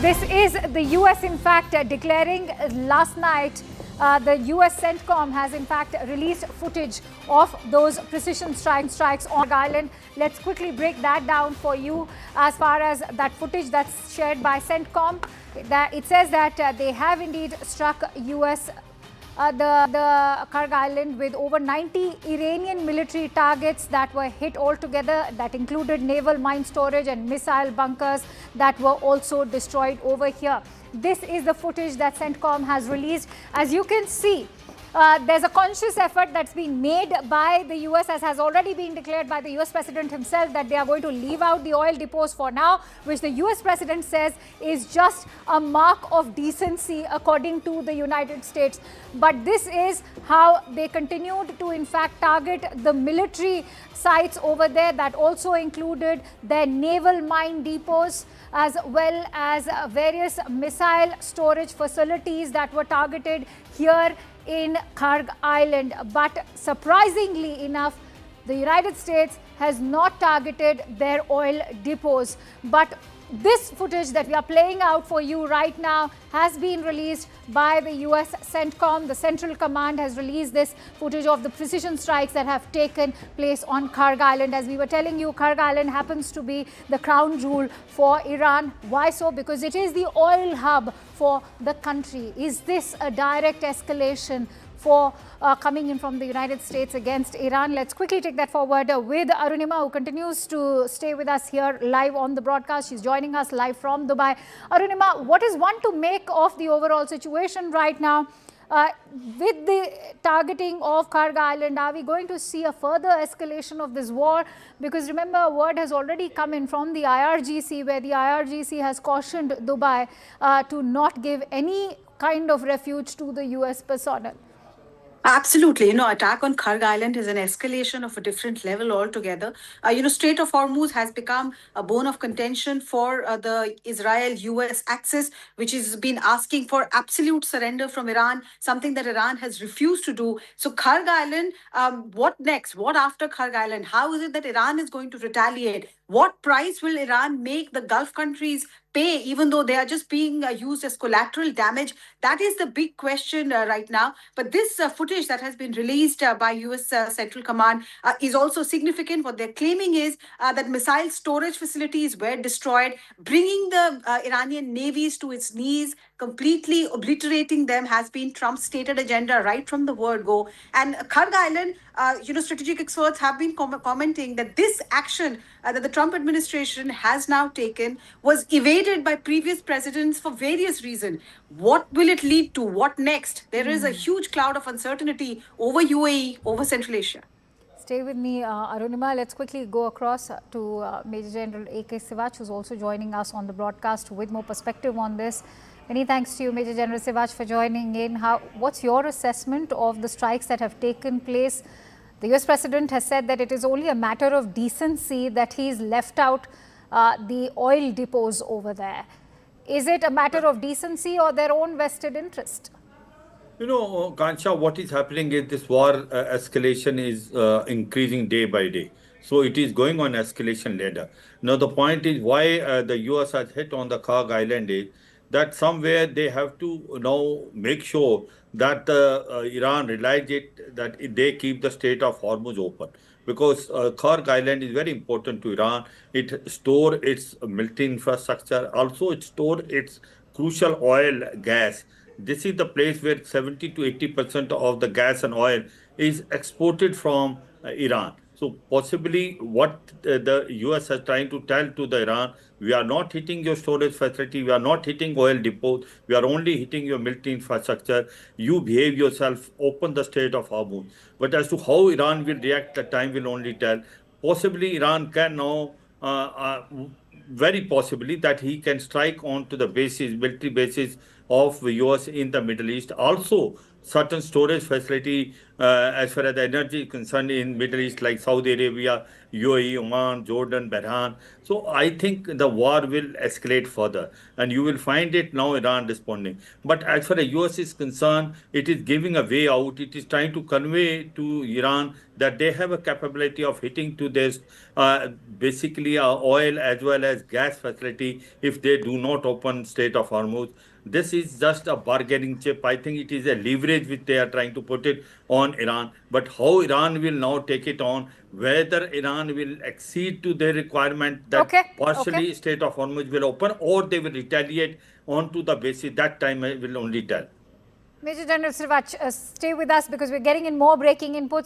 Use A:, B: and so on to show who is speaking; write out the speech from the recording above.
A: This is the US, in fact, declaring last night. The US CENTCOM has, in fact, released footage of those precision strikes on Kharg Island. Let's quickly break that down for you as far as that footage that's shared by CENTCOM. It says that they have indeed struck US the Kharg Island with over 90 Iranian military targets that were hit altogether. That included naval mine storage and missile bunkers that were also destroyed over here. This is the footage that CENTCOM has released. As you can see, there's a conscious effort that's been made by the US, as has already been declared by the US President himself, that they are going to leave out the oil depots for now, which the US President says is just a mark of decency according to the United States. But this is how they continued to, in fact, target the military sites over there. That also included their naval mine depots, as well as various missile storage facilities that were targeted here in Kharg Island. But surprisingly enough, the United States has not targeted their oil depots. But this footage that we are playing out for you right now has been released by the US CENTCOM. The Central Command has released this footage of the precision strikes that have taken place on Kharg Island. As we were telling you, Kharg Island happens to be the crown jewel for Iran. Why so? Because it is the oil hub for the country. Is this a direct escalation for coming in from the United States against Iran? Let's quickly take that forward with Arunima, who continues to stay with us here live on the broadcast. She's joining us live from Dubai. Arunima, what is one to make of the overall situation right now? With the targeting of Kharg Island, are we going to see a further escalation of this war? Because remember, a word has already come in from the IRGC, where the IRGC has cautioned Dubai to not give any kind of refuge to the US personnel.
B: Absolutely. Attack on Kharg Island is an escalation of a different level altogether. Strait of Hormuz has become a bone of contention for the Israel-US axis, which has been asking for absolute surrender from Iran, something that Iran has refused to do. So Kharg Island, what next? What after Kharg Island? How is it that Iran is going to retaliate? What price will Iran make the Gulf countries pay, even though they are just being used as collateral damage? That is the big question right now. But this footage that has been released by US Central Command is also significant. What they're claiming is that missile storage facilities were destroyed, bringing the Iranian navies to its knees, completely obliterating them has been Trump's stated agenda right from the word go. And Kharg Island, strategic experts have been commenting that this action that the Trump administration has now taken was evaded by previous presidents for various reasons. What will it lead to? What next? There is a huge cloud of uncertainty over UAE, over Central Asia.
A: Stay with me, Arunima. Let's quickly go across to Major General A.K. Sivach, who's also joining us on the broadcast with more perspective on this. Many thanks to you, Major General Sivach, for joining in. What's your assessment of the strikes that have taken place? The US President has said that it is only a matter of decency that he's left out the oil depots over there. Is it a matter of decency or their own vested interest?
C: Kansha, what is happening is this war escalation is increasing day by day. So it is going on escalation ladder. Now, the point is why the US has hit on the Kharg Island is that somewhere they have to now make sure that Iran realize it, that they keep the Strait of Hormuz open. Because Kharg Island is very important to Iran. It stores its military infrastructure. Also, it stores its crucial oil, gas. This is the place where 70 to 80% of the gas and oil is exported from Iran. So possibly what the US is trying to tell to the Iran, we are not hitting your storage facility, we are not hitting oil depots, we are only hitting your military infrastructure. You behave yourself, open the Strait of Hormuz. But as to how Iran will react, the time will only tell. Possibly Iran can now, very possibly that he can strike onto the bases, military bases of the US in the Middle East. Also, certain storage facility as far as the energy is concerned in Middle East, like Saudi Arabia, UAE, Oman, Jordan, Bahrain. So I think the war will escalate further, and you will find it now Iran responding. But as far as US is concerned, it is giving a way out. It is trying to convey to Iran that they have a capability of hitting to this basically oil as well as gas facility if they do not open Strait of Hormuz. This is just a bargaining chip. I think it is a leverage which they are trying to put it on Iran. But how Iran will now take it on, whether Iran will accede to their requirement that
A: Okay,
C: partially
A: okay.
C: Strait of Hormuz will open, or they will retaliate onto the basis, that time I will only tell.
A: Major General Srivac, stay with us because we're getting in more breaking inputs.